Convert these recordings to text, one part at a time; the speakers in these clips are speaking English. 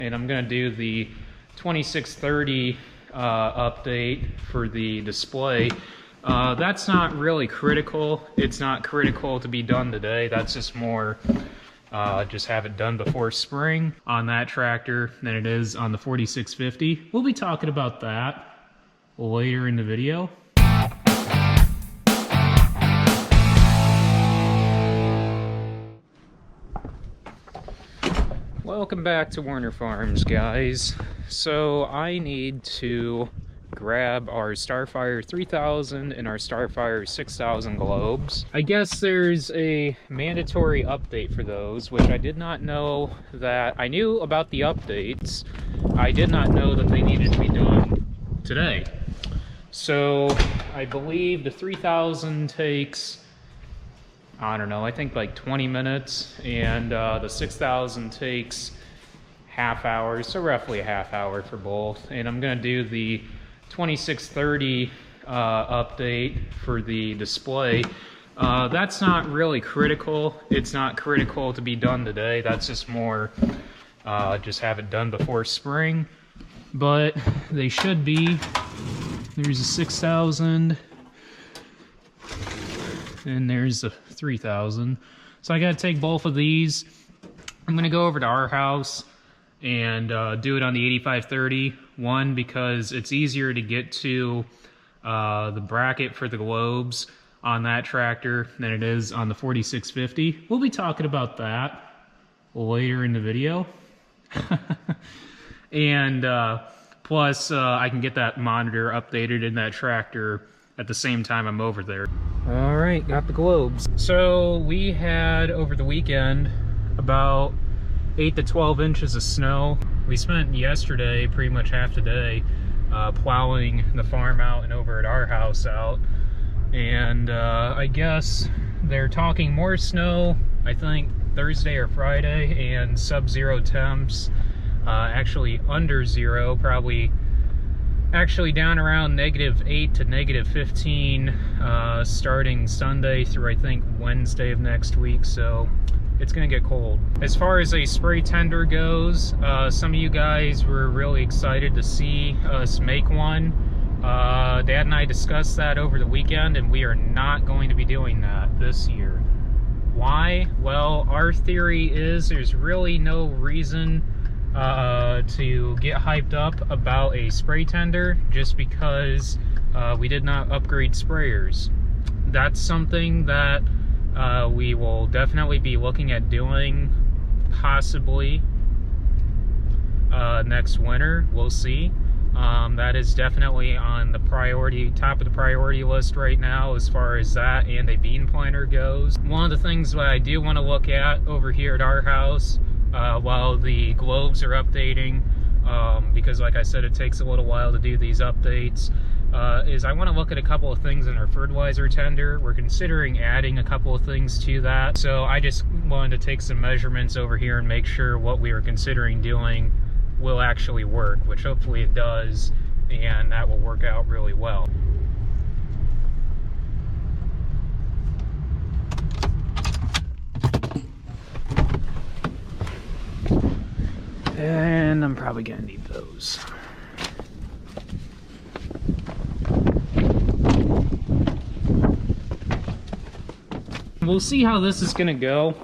And I'm going to do the 2630 update for the display. That's not really critical. It's not critical to be done today. That's just more just have it done before spring on that tractor than it is on the 4650. We'll be talking about that later in the video. Welcome back to Werner Farms, guys. So I need to grab our Starfire 3000 and our Starfire 6000 globes. I guess there's a mandatory update for those, which I did not know that. I knew about the updates. I did not know that they needed to be done today. So I believe the 3000 takes, I don't know, I think like 20 minutes, and the 6000 takes half hour, so roughly a half hour for both. And I'm gonna do the 2630 update for the display. That's not really critical. It's not critical to be done today. That's just more just have it done before spring. But they should be. There's a 6000 and there's a 3000. So I gotta take both of these. I'm gonna go over to our house and do it on the 8530. One, because it's easier to get to the bracket for the globes on that tractor than it is on the 4650. We'll be talking about that later in the video. And plus I can get that monitor updated in that tractor at the same time I'm over there. All right, got the globes. So we had over the weekend about 8 to 12 inches of snow. We spent yesterday pretty much half the day plowing the farm out and over at our house out. And I guess they're talking more snow, I think Thursday or Friday, and sub-zero temps, actually under zero, probably actually down around -8 to -15 starting Sunday through I think Wednesday of next week. So it's gonna get cold. As far as a spray tender goes, some of you guys were really excited to see us make one. Dad and I discussed that over the weekend, and we are not going to be doing that this year. Why? Well, our theory is there's really no reason to get hyped up about a spray tender just because we did not upgrade sprayers. That's something that we will definitely be looking at doing possibly next winter. We'll see. That is definitely on the top of the priority list right now as far as that and a bean planter goes. One of the things that I do want to look at over here at our house while the globes are updating, because like I said, it takes a little while to do these updates, is I want to look at a couple of things in our fertilizer tender. We're considering adding a couple of things to that. So I just wanted to take some measurements over here and make sure what we are considering doing will actually work, which hopefully it does, and that will work out really well. And I'm probably gonna need those. We'll see how this is gonna go.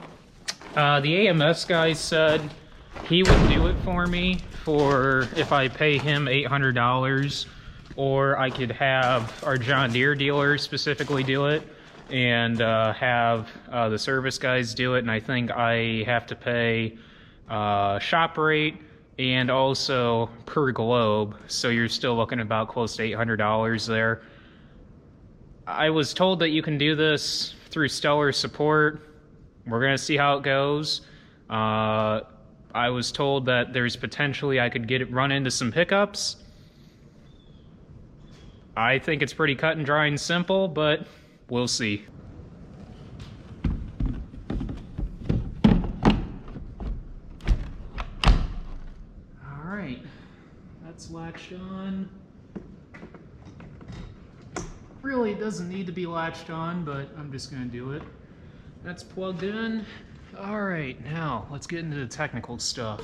The AMS guy said he would do it for me if I pay him $800, or I could have our John Deere dealer specifically do it and have the service guys do it, and I think I have to pay shop rate and also per globe, so you're still looking about close to $800 there. I was told that you can do this through Stellar Support. We're gonna see how it goes. I was told that there's potentially I could run into some hiccups. I think it's pretty cut and dry and simple, but we'll see. Alright, that's latched on. Really, it doesn't need to be latched on, but I'm just gonna do it. That's plugged in. Alright, now let's get into the technical stuff.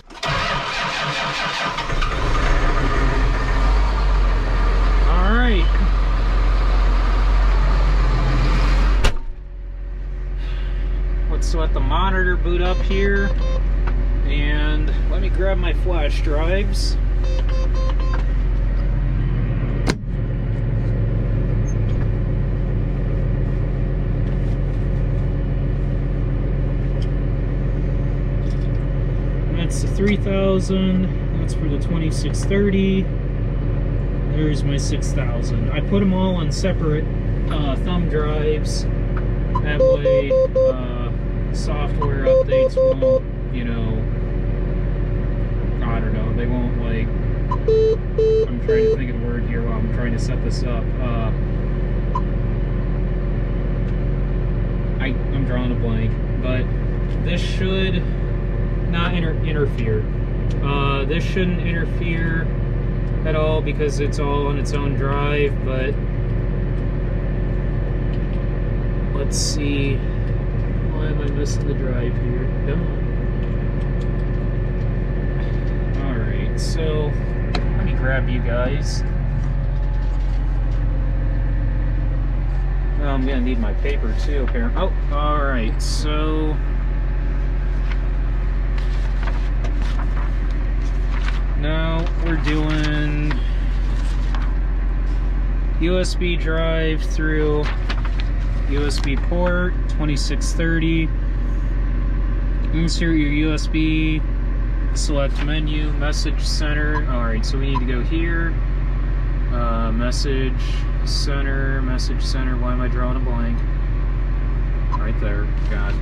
boot up here, and let me grab my flash drives. That's the 3000, that's for the 2630. There's my 6000. I put them all on separate thumb drives. That way, software updates won't, you know, I don't know, they won't, like, I'm trying to think of the word here while I'm trying to set this up. I'm drawing a blank, but this should not interfere. This shouldn't interfere at all because it's all on its own drive, but let's see. Why am I missing the drive here? Come on. Alright, so let me grab you guys. Well, I'm gonna need my paper too, apparently. Oh, alright, so now we're doing USB drive through USB port 2630. Insert your USB, select menu, message center. Alright, so we need to go here. Message center. Why am I drawing a blank? Right there. Got it.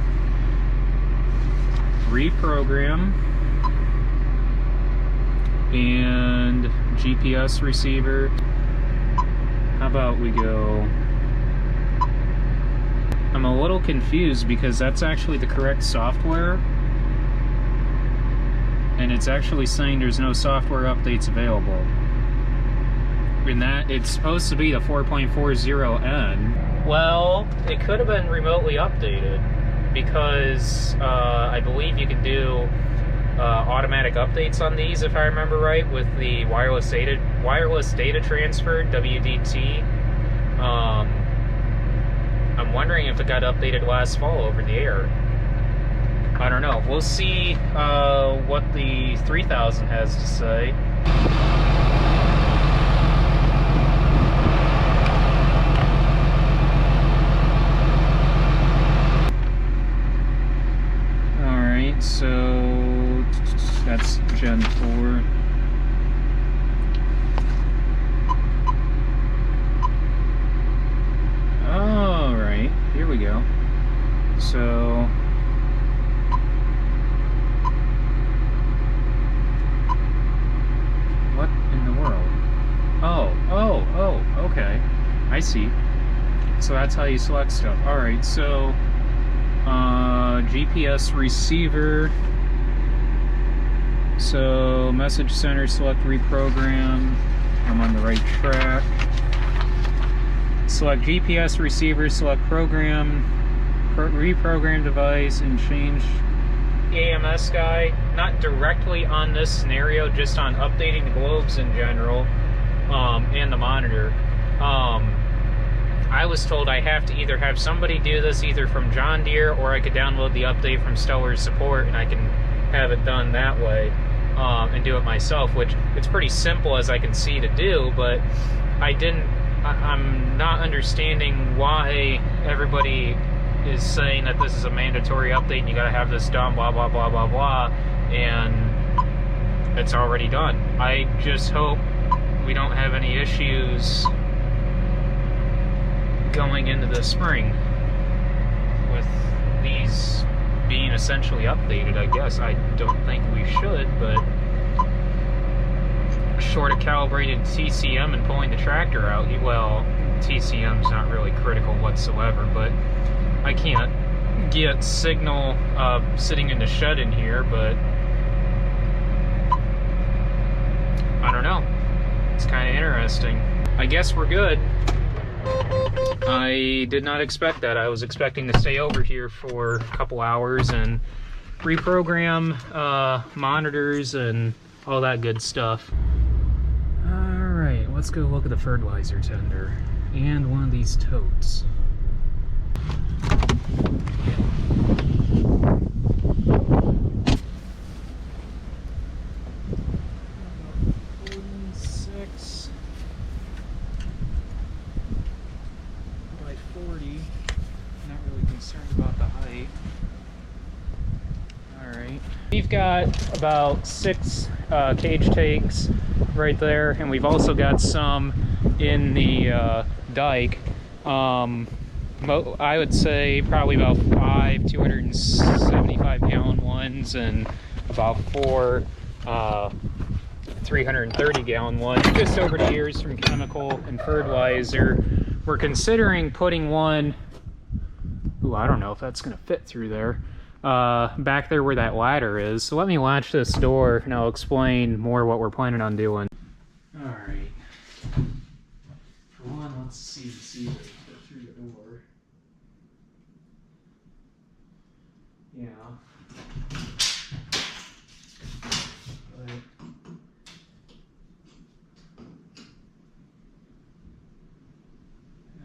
Reprogram. And GPS receiver. How about we go... I'm a little confused because that's actually the correct software, and it's actually saying there's no software updates available. And that it's supposed to be the 4.40N. Well, it could have been remotely updated because I believe you can do automatic updates on these, if I remember right, with the wireless data transfer, WDT. I'm wondering if it got updated last fall over the air. I don't know. We'll see what the 3000 has to say. Alright, so that's Gen 4. Alright, here we go. So what in the world? Oh, okay. I see. So that's how you select stuff. Alright, so GPS receiver. So message center, select reprogram. I'm on the right track. Select GPS receiver, select program, reprogram device, and change AMS guy. Not directly on this scenario, just on updating the globes in general, and the monitor. I was told I have to either have somebody do this either from John Deere, or I could download the update from Stellar's support and I can have it done that way, and do it myself, which it's pretty simple as I can see to do, but I'm not understanding why everybody is saying that this is a mandatory update and you gotta have this done, blah, blah, blah, blah, blah, and it's already done. I just hope we don't have any issues going into the spring with these being essentially updated, I guess. I don't think we should, but short of calibrated TCM and pulling the tractor out, well, TCM's not really critical whatsoever, but I can't get signal sitting in the shed in here, but I don't know. It's kind of interesting. I guess we're good. I did not expect that. I was expecting to stay over here for a couple hours and reprogram monitors and all that good stuff. Alright, let's go look at the fertilizer tender and one of these totes. We've got about 6 cage tanks right there, and we've also got some in the dike. I would say probably about 5 275 gallon ones and about 4 330 gallon ones, just over the years from chemical and fertilizer. We're considering putting one, ooh, I don't know if that's gonna fit through there, back there where that ladder is. So let me latch this door and I'll explain more what we're planning on doing. All right. For one, let's see if it can fit through the door. Yeah. But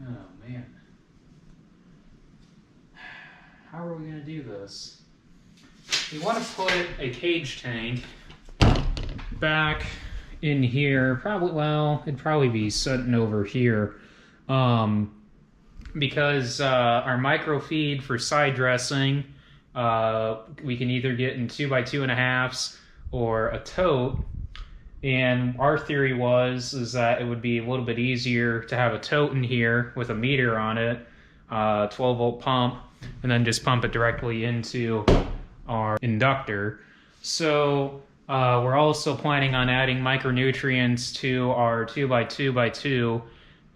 oh man. How are we going to do this? We want to put a cage tank back in here. Probably, well, it'd probably be sitting over here. Because our micro feed for side dressing, we can either get in 2x2.5s or a tote. And our theory is that it would be a little bit easier to have a tote in here with a meter on it, 12-volt pump, and then just pump it directly into our inductor. So we're also planning on adding micronutrients to our 2x2x2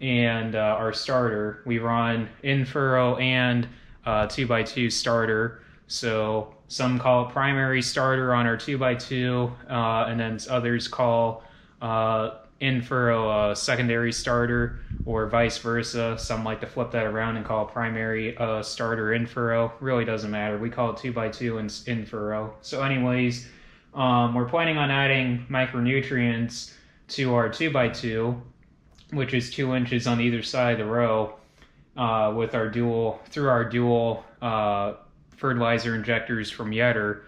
and our starter. We run in-furrow and 2x2 starter. So some call it primary starter on our 2x2, and then others call in-furrow secondary starter, or vice versa. Some like to flip that around and call it primary starter in-furrow. Really doesn't matter. We call it 2x2 and in-furrow. So anyways, we're planning on adding micronutrients to our 2x2, which is 2 inches on either side of the row, with our dual fertilizer injectors from Yetter.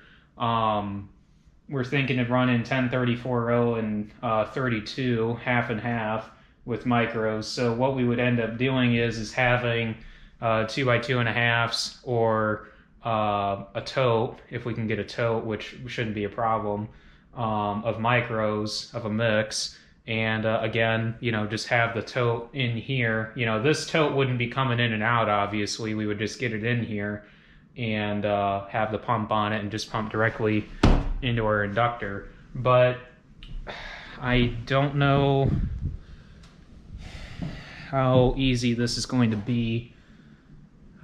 We're thinking of running 10-34-0 and 32, half and half, with micros. So what we would end up doing is having 2x2.5s or a tote, if we can get a tote, which shouldn't be a problem, of micros, of a mix. And again, you know, just have the tote in here. You know, this tote wouldn't be coming in and out, obviously. We would just get it in here and have the pump on it and just pump directly into our inductor. But I don't know how easy this is going to be.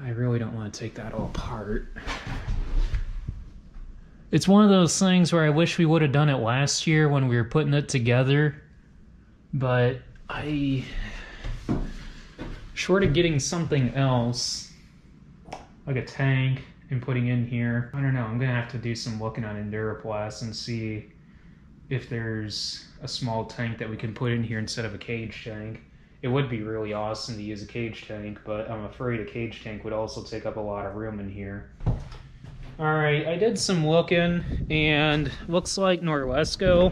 I really don't want to take that all apart. It's one of those things where I wish we would have done it last year when we were putting it together, but short of getting something else, like a tank, and putting in here, I don't know, I'm gonna have to do some looking on Enduraplast and see if there's a small tank that we can put in here instead of a cage tank. It would be really awesome to use a cage tank, but I'm afraid a cage tank would also take up a lot of room in here. Alright, I did some looking, and looks like Norwesco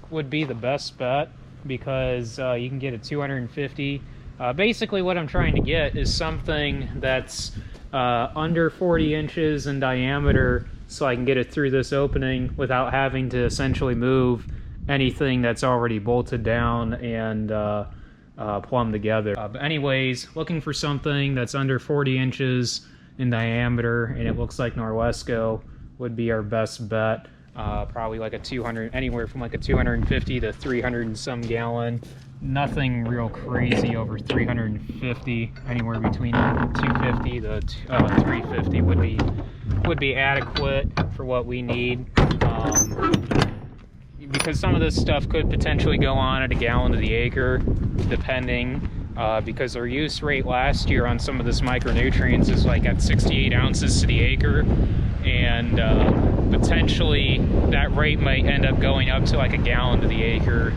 would be the best bet, because you can get a 250. Basically what I'm trying to get is something that's under 40 inches in diameter, so I can get it through this opening without having to essentially move anything that's already bolted down and plumbed together. But anyways, looking for something that's under 40 inches in diameter, and it looks like Norwesco would be our best bet. Probably like a 200, anywhere from like a 250 to 300 and some gallon. Nothing real crazy over 350. Anywhere between 250 to 350 would be adequate for what we need. Because some of this stuff could potentially go on at a gallon to the acre, depending. Because our use rate last year on some of this micronutrients is like at 68 ounces to the acre, and potentially that rate might end up going up to like a gallon to the acre,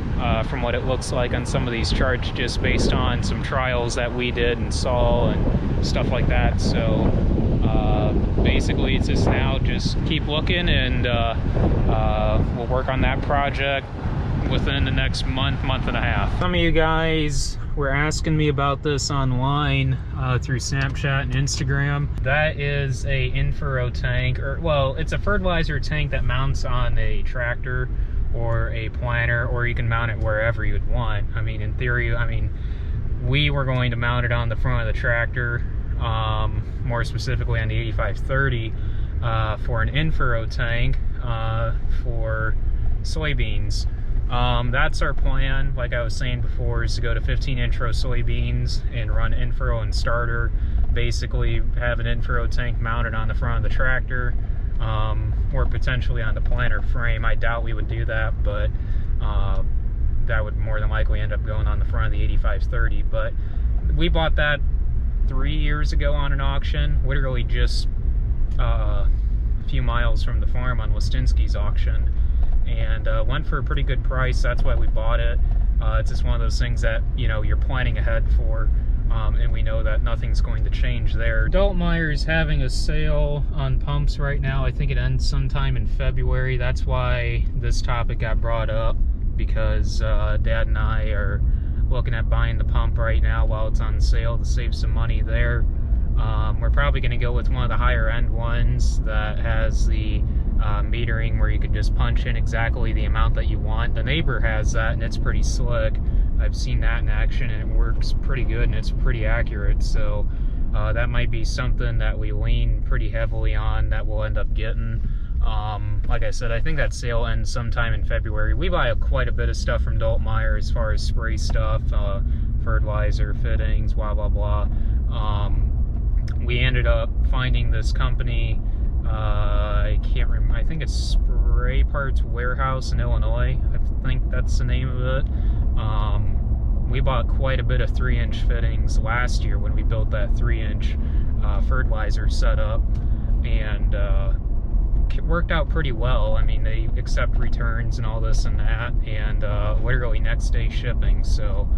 from what it looks like on some of these charts, just based on some trials that we did and saw and stuff like that. So basically it's just now just keep looking, and we'll work on that project within the next month and a half. Some of you guys were asking me about this online through Snapchat and Instagram. That is a in-furrow tank, or well, it's a fertilizer tank that mounts on a tractor or a planter, or you can mount it wherever you would want. I mean, in theory, I mean, we were going to mount it on the front of the tractor, more specifically on the 8530 for an in-furrow tank for soybeans. That's our plan, like I was saying before, is to go to 15-inch row soybeans and run in-furrow and starter. Basically have an in-furrow tank mounted on the front of the tractor, or potentially on the planter frame. I doubt we would do that, but that would more than likely end up going on the front of the 8530. But we bought that 3 years ago on an auction, literally just a few miles from the farm on Listinsky's auction, and went for a pretty good price. That's why we bought it. It's just one of those things that, you know, you're planning ahead for, and we know that nothing's going to change there. Deltmeier's having a sale on pumps right now. I think it ends sometime in February. That's why this topic got brought up, because Dad and I are looking at buying the pump right now while it's on sale to save some money there. We're probably going to go with one of the higher end ones that has the metering where you could just punch in exactly the amount that you want. The neighbor has that, and it's pretty slick. I've seen that in action, and it works pretty good, and it's pretty accurate. So that might be something that we lean pretty heavily on that we'll end up getting. Like I said, I think that sale ends sometime in February. We buy quite a bit of stuff from Deltmeier as far as spray stuff, fertilizer, fittings, blah, blah, blah. We ended up finding this company, I can't remember, I think it's Spray Parts Warehouse in Illinois. I think that's the name of it. We bought quite a bit of 3-inch fittings last year when we built that 3-inch fertilizer setup, and it worked out pretty well. I mean, they accept returns and all this and that, and literally next day shipping, so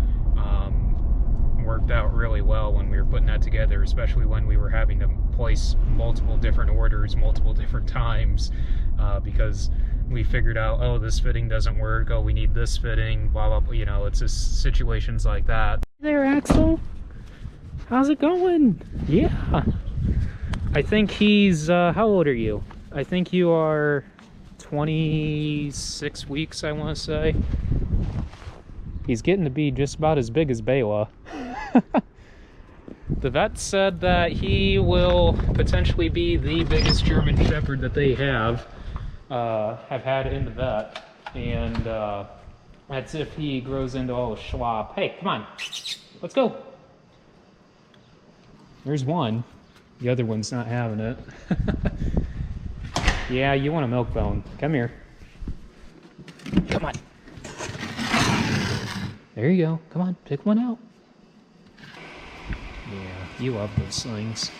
worked out really well when we were putting that together, especially when we were having to place multiple different orders multiple different times, because we figured out, oh, this fitting doesn't work, oh, we need this fitting, blah, blah, blah. You know, it's just situations like that. Hey there, Axel. How's it going? Yeah. I think he's, how old are you? I think you are 26 weeks, I want to say. He's getting to be just about as big as Bela. The vet said that he will potentially be the biggest German Shepherd that they have had in the vet, and that's if he grows into all the schlop. Hey, come on, let's go. There's one. The other one's not having it. Yeah, you want a milk bone. Come here. Come on. There you go. Come on, pick one out. Yeah, you love those things.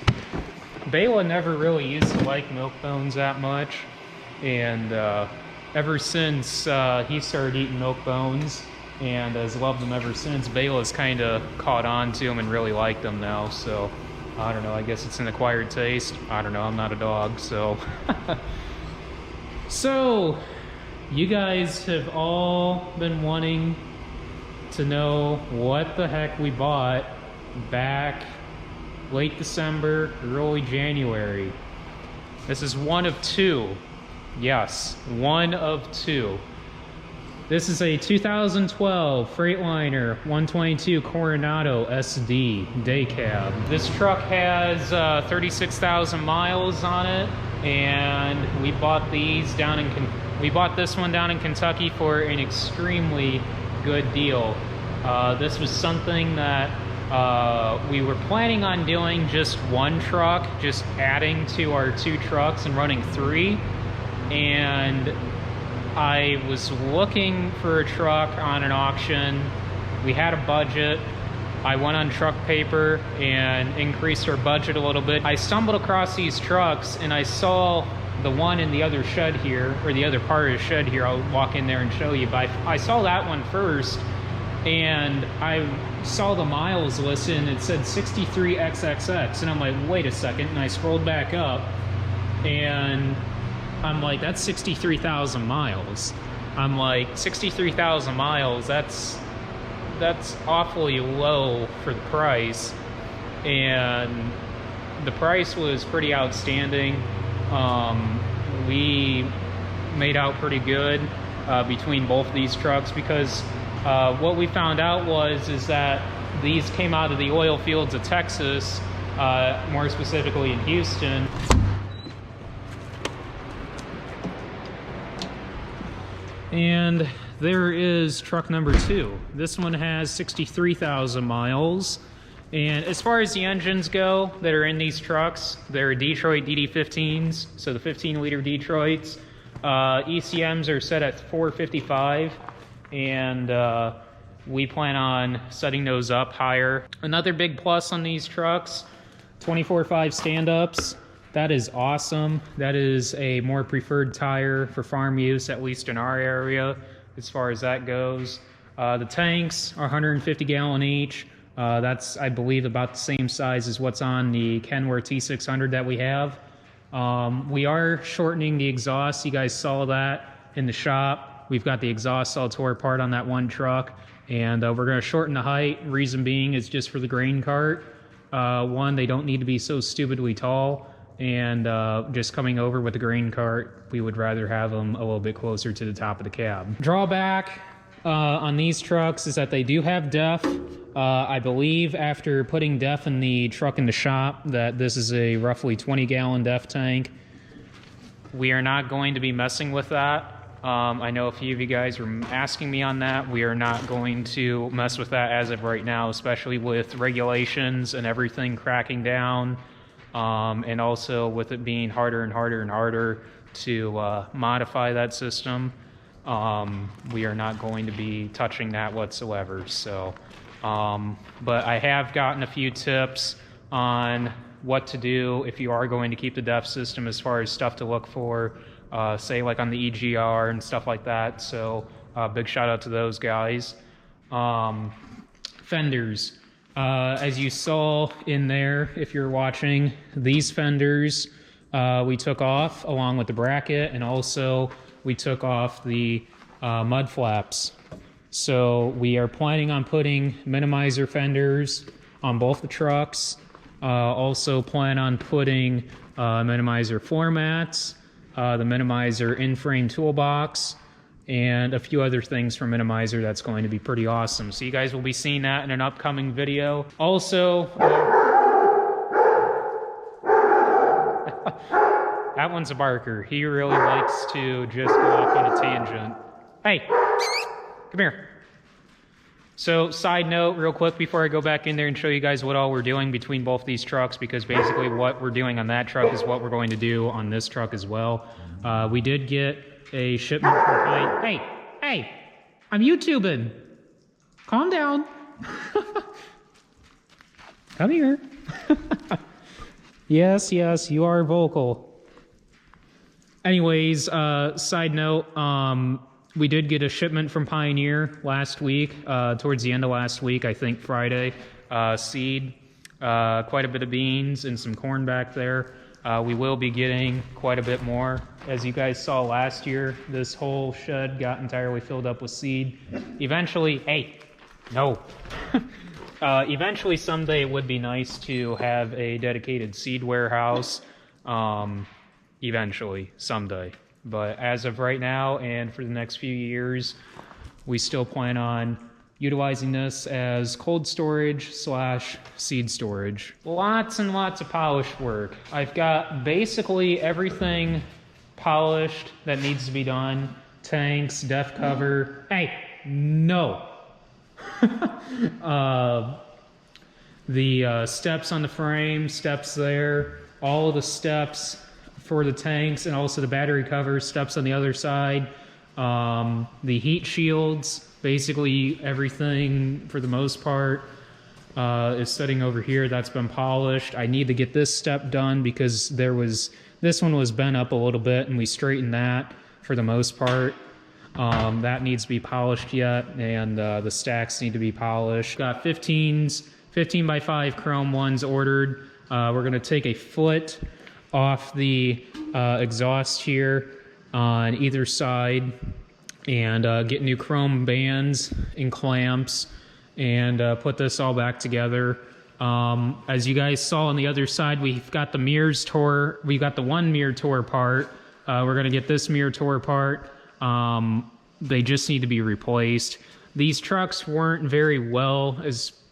Bela never really used to like milk bones that much, and ever since he started eating milk bones and has loved them ever since, Bela's kind of caught on to them and really liked them now. So I don't know, I guess it's an acquired taste. I don't know, I'm not a dog, so. So you guys have all been wanting to know what the heck we bought back late December, early January. This is one of two. Yes, one of two. This is a 2012 Freightliner 122 Coronado SD day cab. This truck has 36,000 miles on it, and we bought these down in we bought this one down in Kentucky for an extremely good deal. This was something that we were planning on doing just one truck, just adding to our two trucks and running three. And I was looking for a truck on an auction. We had a budget. I went on Truck Paper and increased our budget a little bit. I stumbled across these trucks and I saw the one in the other shed here, or the other part of the shed here. I'll walk in there and show you, but I saw that one first, and I saw the miles listed and it said 63XXX, and I'm like, wait a second, and I scrolled back up And I'm like, that's 63,000 miles. I'm like, 63,000 miles, that's awfully low for the price. And the price was pretty outstanding. We made out pretty good between both of these trucks, because what we found out is that these came out of the oil fields of Texas, more specifically in Houston. And there is truck number 2. This one has 63,000 miles. And as far as the engines go that are in these trucks, they're Detroit DD15s, so the 15-liter Detroits. ECMs are set at 455, and we plan on setting those up higher. Another big plus on these trucks, 24/5 stand-ups. That is awesome. That is a more preferred tire for farm use, at least in our area, as far as that goes. The tanks are 150 gallon each. That's, I believe, about the same size as what's on the Kenworth T600 that we have. We are shortening the exhaust. You guys saw that in the shop. We've got the exhaust all tore apart on that one truck, and we're going to shorten the height. Reason being is just for the grain cart. One, they don't need to be so stupidly tall. And just coming over with the grain cart, we would rather have them a little bit closer to the top of the cab. Drawback on these trucks is that they do have DEF. I believe after putting DEF in the truck in the shop that this is a roughly 20-gallon DEF tank. We are not going to be messing with that. I know a few of you guys were asking me on that. We are not going to mess with that as of right now, especially with regulations and everything cracking down. And also with it being harder and harder and harder to modify that system, we are not going to be touching that whatsoever. So, but I have gotten a few tips on what to do if you are going to keep the DEF system, as far as stuff to look for, say like on the EGR and stuff like that. So big shout out to those guys. Fenders. As you saw in there, if you're watching, these fenders we took off along with the bracket, and also we took off the mud flaps. So we are planning on putting minimizer fenders on both the trucks. Also plan on putting minimizer floor mats, the minimizer in-frame toolbox, and a few other things from Minimizer that's going to be pretty awesome. So you guys will be seeing that in an upcoming video. Also, that one's a barker. He really likes to just go off on a tangent. Hey, come here. So side note, real quick, before I go back in there and show you guys what all we're doing between both these trucks, because basically what we're doing on that truck is what we're going to do on this truck as well. We did get a shipment from Pine. Hey, I'm YouTubing. Calm down. Come here. Yes, you are vocal. Anyways, side note, we did get a shipment from Pioneer last week, towards the end of last week, I think Friday. Seed, quite a bit of beans and some corn back there. We will be getting quite a bit more. As you guys saw last year, this whole shed got entirely filled up with seed. Eventually, eventually someday it would be nice to have a dedicated seed warehouse. Eventually, someday. But as of right now and for the next few years, we still plan on utilizing this as cold storage / seed storage. Lots and lots of polish work. I've got basically everything polished that needs to be done. Tanks, depth cover. Hey, no. The steps on the frame, steps there, all of the steps for the tanks, and also the battery cover, steps on the other side. The heat shields, basically everything for the most part is sitting over here. That's been polished. I need to get this step done because this one was bent up a little bit, and we straightened that for the most part. That needs to be polished yet, and the stacks need to be polished. Got 15 by 5 chrome ones ordered. We're going to take a foot off the exhaust here on either side, and get new chrome bands and clamps, and put this all back together. As you guys saw on the other side, we've got the mirrors tore. We've got the one mirror tore apart. We're gonna get this mirror tore apart. They just need to be replaced. These trucks weren't very well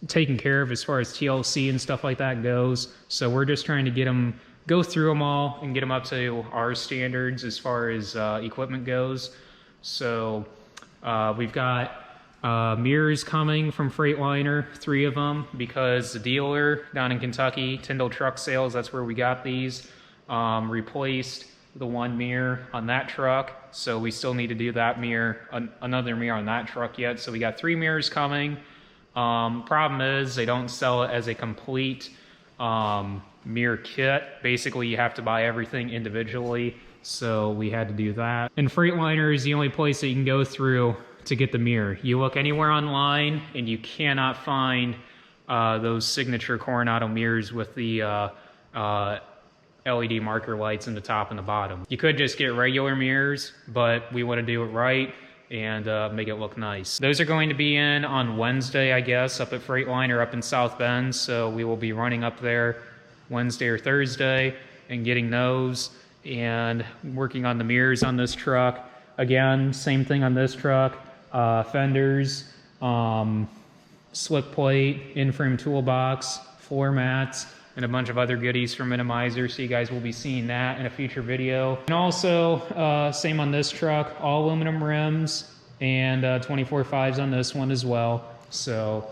taken care of as far as TLC and stuff like that goes. So we're just trying to go through them all and get them up to our standards as far as equipment goes. So we've got mirrors coming from Freightliner, 3 of them, because the dealer down in Kentucky, Tyndall Truck Sales, that's where we got these, replaced the one mirror on that truck. So we still need to do that mirror, another mirror on that truck yet. So we got 3 mirrors coming. Problem is they don't sell it as a complete mirror kit. Basically, you have to buy everything individually. So we had to do that. And Freightliner is the only place that you can go through to get the mirror. You look anywhere online and you cannot find those signature Coronado mirrors with the LED marker lights in the top and the bottom. You could just get regular mirrors, but we want to do it right and make it look nice. Those are going to be in on Wednesday, I guess, up at Freightliner up in South Bend. So we will be running up there Wednesday or Thursday and getting those and working on the mirrors on this truck. Again, same thing on this truck. Fenders, slip plate, in-frame toolbox, floor mats, and a bunch of other goodies from Minimizer. So you guys will be seeing that in a future video. And also, same on this truck, all aluminum rims and 24.5s on this one as well. So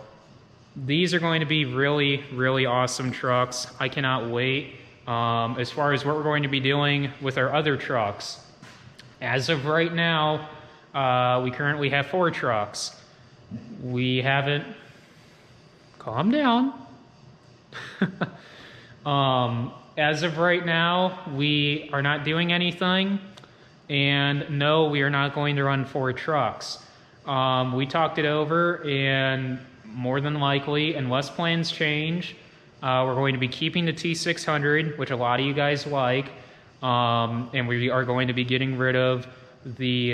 these are going to be really, really awesome trucks. I cannot wait. As far as what we're going to be doing with our other trucks, as of right now, we currently have 4 trucks. We haven't... Calm down. As of right now, we are not doing anything. And no, we are not going to run 4 trucks. We talked it over, and more than likely, unless plans change, we're going to be keeping the T600, which a lot of you guys like. And we are going to be getting rid of the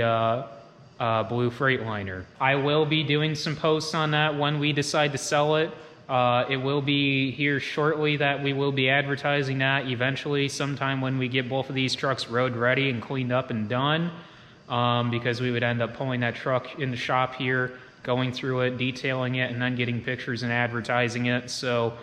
blue Freightliner. I will be doing some posts on that when we decide to sell it. It will be here shortly that we will be advertising that eventually, sometime when we get both of these trucks road ready and cleaned up and done, because we would end up pulling that truck in the shop here, going through it, detailing it, and then getting pictures and advertising it. So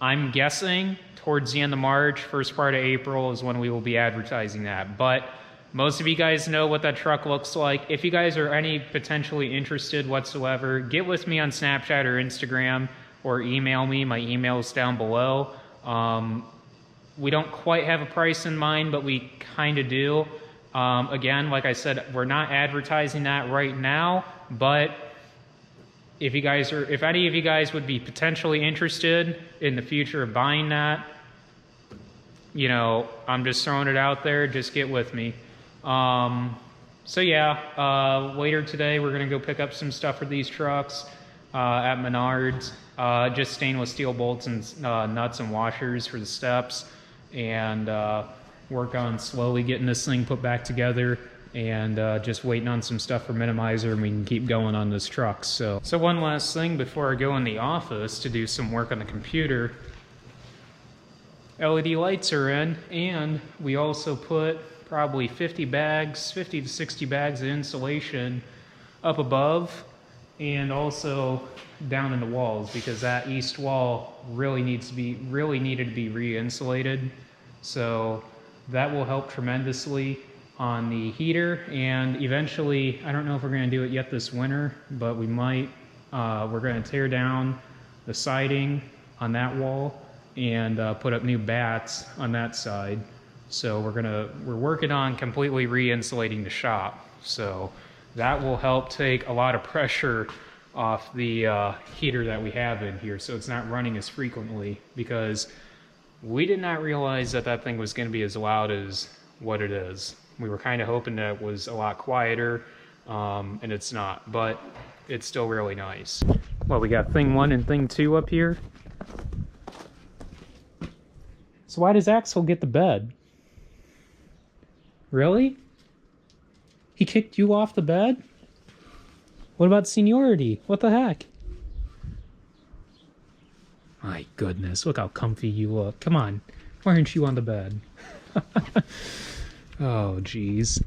I'm guessing towards the end of March, first part of April is when we will be advertising that. But most of you guys know what that truck looks like. If you guys are any potentially interested whatsoever, get with me on Snapchat or Instagram, or email me. My email is down below. We don't quite have a price in mind, but we kind of do. Again, like I said, we're not advertising that right now, but if any of you guys would be potentially interested in the future of buying that, you know, I'm just throwing it out there. Just get with me. So yeah, later today we're gonna go pick up some stuff for these trucks at Menards. Just stainless steel bolts and nuts and washers for the steps, and work on slowly getting this thing put back together, and just waiting on some stuff for Minimizer, and we can keep going on this truck. So one last thing before I go in the office to do some work on the computer. LED lights are in, and we also put probably 50 to 60 bags of insulation up above, and also down in the walls, because that east wall really needed to be re-insulated. So that will help tremendously on the heater, and eventually, I don't know if we're going to do it yet this winter, but we might. We're going to tear down the siding on that wall and put up new bats on that side. So we're working on completely re-insulating the shop. So that will help take a lot of pressure off the heater that we have in here, so it's not running as frequently, because we did not realize that that thing was going to be as loud as what it is. We were kind of hoping that it was a lot quieter, and it's not, but it's still really nice. Well, we got thing 1 and thing 2 up here. So why does Axel get the bed? Really? He kicked you off the bed? What about seniority? What the heck? My goodness, look how comfy you look. Come on, why aren't you on the bed? Oh, jeez.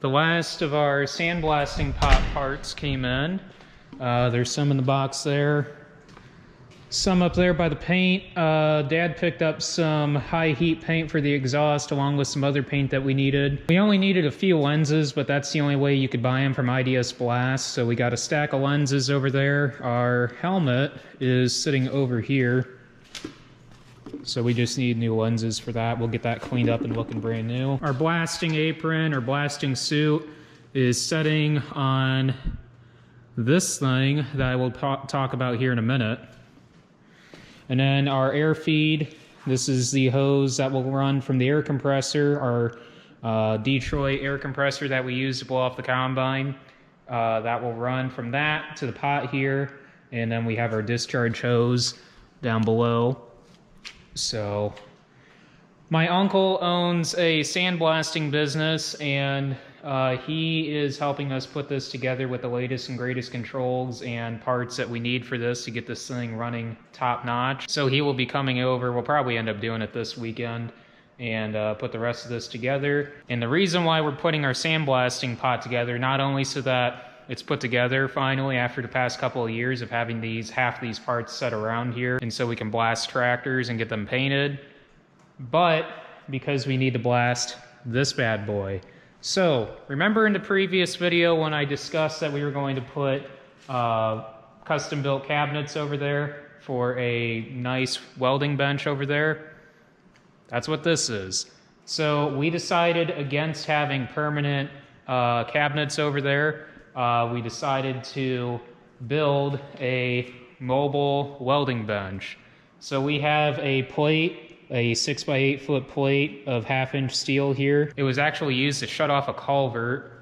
The last of our sandblasting pot parts came in. There's some in the box there. Some up there by the paint. Dad picked up some high heat paint for the exhaust along with some other paint that we needed. We only needed a few lenses, but that's the only way you could buy them from IDS Blast. So we got a stack of lenses over there. Our helmet is sitting over here. So we just need new lenses for that. We'll get that cleaned up and looking brand new. Our blasting apron or blasting suit is setting on this thing that I will talk about here in a minute. And then our air feed, this is the hose that will run from the air compressor, our Detroit air compressor that we use to blow off the combine. That will run from that to the pot here. And then we have our discharge hose down below. So my uncle owns a sandblasting business, and he is helping us put this together with the latest and greatest controls and parts that we need for this to get this thing running top notch. So he will be coming over. We'll probably end up doing it this weekend and put the rest of this together. And the reason why we're putting our sandblasting pot together, not only so that it's put together finally after the past couple of years of having half these parts set around here, and so we can blast tractors and get them painted, but because we need to blast this bad boy. So remember in the previous video when I discussed that we were going to put custom built cabinets over there for a nice welding bench over there? That's what this is. So we decided against having permanent cabinets over there. We decided to build a mobile welding bench. So we have a plate, a 6x8 foot plate of 1/2-inch steel here. It was actually used to shut off a culvert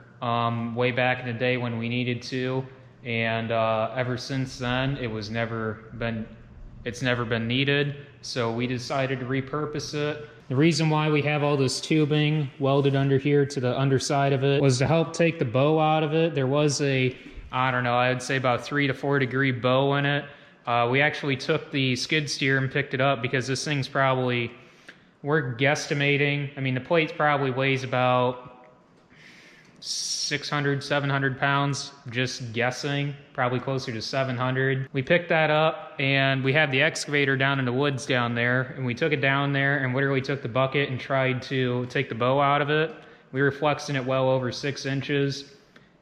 way back in the day when we needed to, and ever since then it's never been needed. So we decided to repurpose it. The reason why we have all this tubing welded under here to the underside of it was to help take the bow out of it. There was a, I don't know, I would say about 3 to 4 degree bow in it. We actually took the skid steer and picked it up because this thing's probably, we're guesstimating, I mean the plate probably weighs about 600, 700 pounds, just guessing, probably closer to 700. We picked that up and we had the excavator down in the woods down there, and we took it down there and literally took the bucket and tried to take the bow out of it. We were flexing it well over 6 inches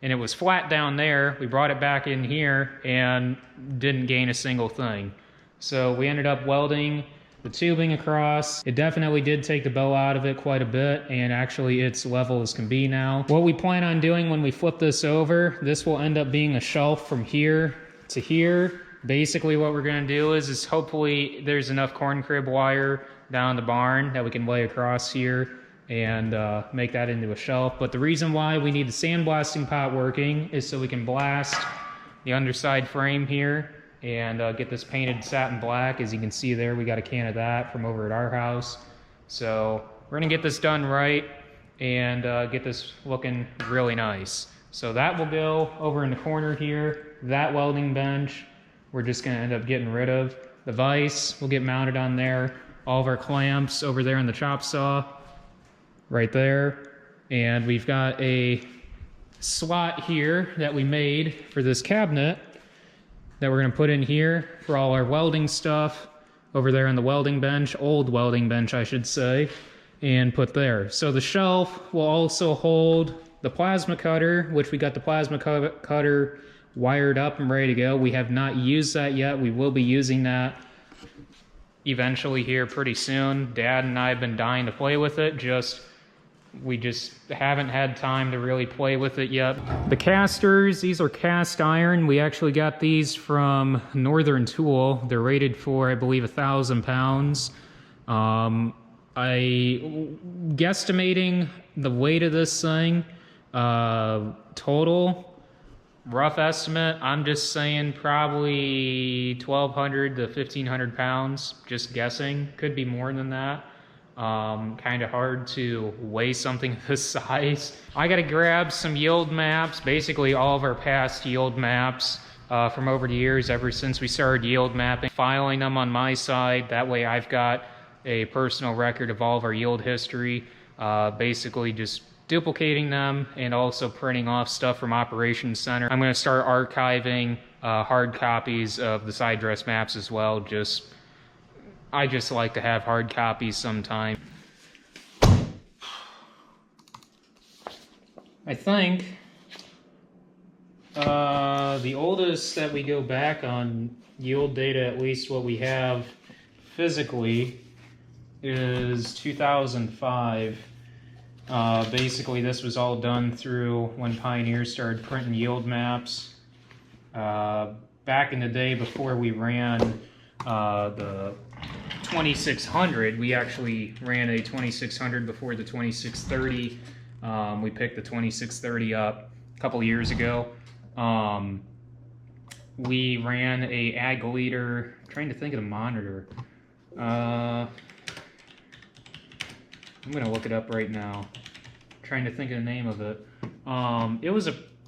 and it was flat down there. We brought it back in here and didn't gain a single thing. So we ended up welding the tubing across. It definitely did take the bow out of it quite a bit, and actually it's level as can be now. What we plan on doing when we flip this over, this will end up being a shelf from here to here. Basically what we're gonna do is hopefully there's enough corn crib wire down the barn that we can lay across here and make that into a shelf. But the reason why we need the sandblasting pot working is so we can blast the underside frame here and get this painted satin black. As you can see there, we got a can of that from over at our house. So we're gonna get this done right and get this looking really nice. So that will go over in the corner here. That welding bench, we're just gonna end up getting rid of. The vise will get mounted on there. All of our clamps over there in the chop saw, right there. And we've got a slot here that we made for this cabinet that we're gonna put in here for all our welding stuff over there on the welding bench, old welding bench I should say, and put there. So the shelf will also hold the plasma cutter, which we got the plasma cutter wired up and ready to go. We have not used that yet. We will be using that eventually here pretty soon. Dad and I have been dying to play with it, we just haven't had time to really play with it yet. The casters, these are cast iron. We actually got these from Northern Tool. They're rated for, I believe, 1,000 pounds. Guesstimating the weight of this thing, total, rough estimate, I'm just saying probably 1,200 to 1,500 pounds, just guessing. Could be more than that. Kind of hard to weigh something this size. I gotta grab some yield maps, basically all of our past yield maps from over the years, ever since we started yield mapping, filing them on my side. That way I've got a personal record of all of our yield history, basically just duplicating them and also printing off stuff from Operations Center. I'm gonna start archiving hard copies of the side dress maps as well. I just like to have hard copies sometime. I think the oldest that we go back on yield data, at least what we have physically, is 2005. Basically this was all done through when Pioneer started printing yield maps. Back in the day before we ran the 2600, we actually ran a 2600 before the 2630. We picked the 2630 up a couple years ago. We ran a ag leader, I'm trying to think of the monitor. I'm gonna look it up right now. I'm trying to think of the name of it. I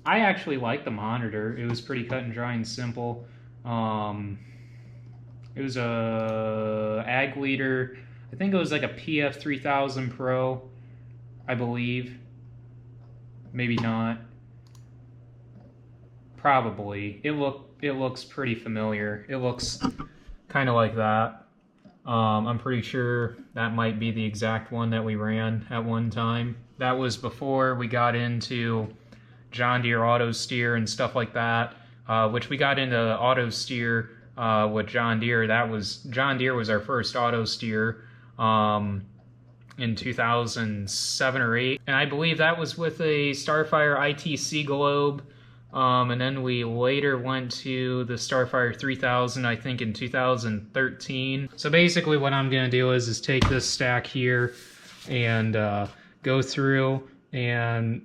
actually liked the monitor. It was pretty cut and dry and simple. It was a ag leader. I think it was like a PF 3000 Pro, I believe. Maybe not. Probably. It looks pretty familiar. It looks kind of like that. I'm pretty sure that might be the exact one that we ran at one time. That was before we got into John Deere auto steer and stuff like that, which we got into auto steer with John Deere. John Deere was our first auto steer in 2007 or 8, and I believe that was with a Starfire ITC Globe And then we later went to the Starfire 3000, I think in 2013. So basically what I'm gonna do is take this stack here and go through and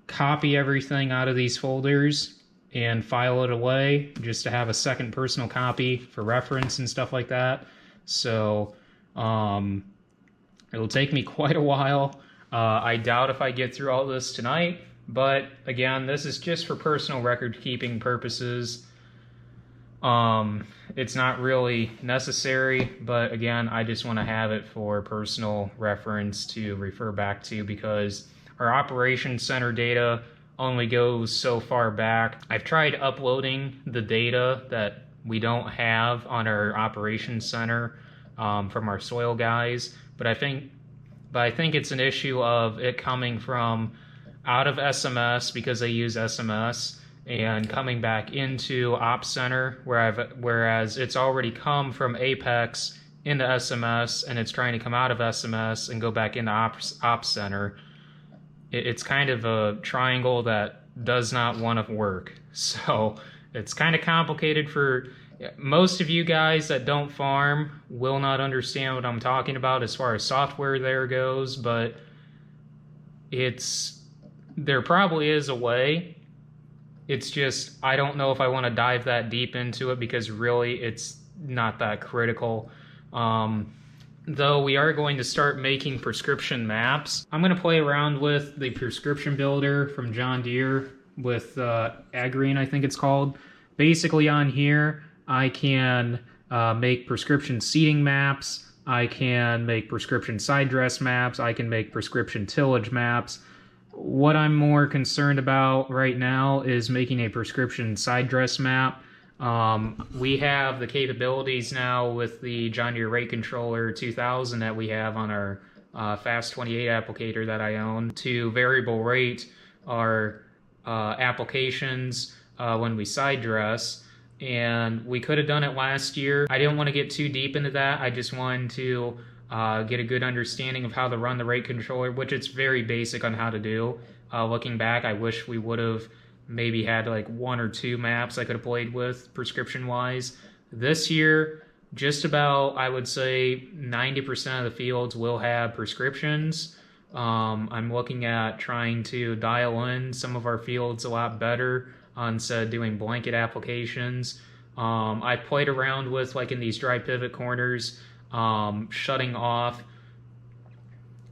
copy everything out of these folders and file it away just to have a second personal copy for reference and stuff like that. So it'll take me quite a while. I doubt if I get through all this tonight, but again, this is just for personal record keeping purposes. It's not really necessary, but again, I just want to have it for personal reference to refer back to, because our operations center data only goes so far back. I've tried uploading the data that we don't have on our operations center from our soil guys, but I think it's an issue of it coming from out of SMS because they use SMS and coming back into Ops Center, whereas it's already come from Apex into SMS and it's trying to come out of SMS and go back into Ops Center. It's kind of a triangle that does not want to work. So it's kind of complicated for most of you guys that don't farm will not understand what I'm talking about as far as software there goes, but there probably is a way. It's just, I don't know if I want to dive that deep into it because really it's not that critical. Though we are going to start making prescription maps. I'm going to play around with the prescription builder from John Deere with Agri, I think it's called. Basically on here, I can make prescription seeding maps. I can make prescription side dress maps. I can make prescription tillage maps. What I'm more concerned about right now is making a prescription side dress map. We have the capabilities now with the John Deere Rate Controller 2000 that we have on our Fast 28 applicator that I own to variable rate our applications when we side dress. And we could have done it last year. I didn't want to get too deep into that. I just wanted to get a good understanding of how to run the rate controller, which it's very basic on how to do. Looking back, I wish we would have maybe had like 1 or 2 maps I could have played with prescription wise. This year, just about, I would say 90% of the fields will have prescriptions. I'm looking at trying to dial in some of our fields a lot better instead of doing blanket applications. I've played around with, like in these dry pivot corners, shutting off,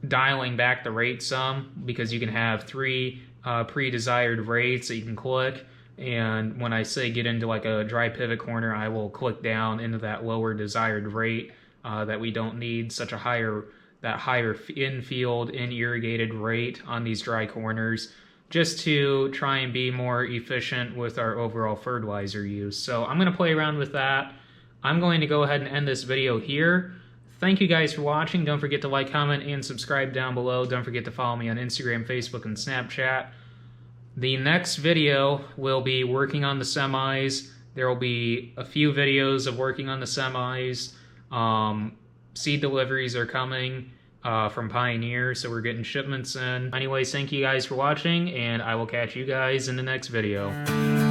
dialing back the rate some, because you can have 3 pre-desired rates that you can click, and when I say get into like a dry pivot corner, I will click down into that lower desired rate that we don't need such a higher in-field, in-irrigated rate on these dry corners, just to try and be more efficient with our overall fertilizer use. So I'm going to play around with that. I'm going to go ahead and end this video here. Thank you guys for watching. Don't forget to like, comment, and subscribe down below. Don't forget to follow me on Instagram, Facebook, and Snapchat. The next video will be working on the semis. There will be a few videos of working on the semis. Seed deliveries are coming from Pioneer, so we're getting shipments in. Anyways, thank you guys for watching, and I will catch you guys in the next video.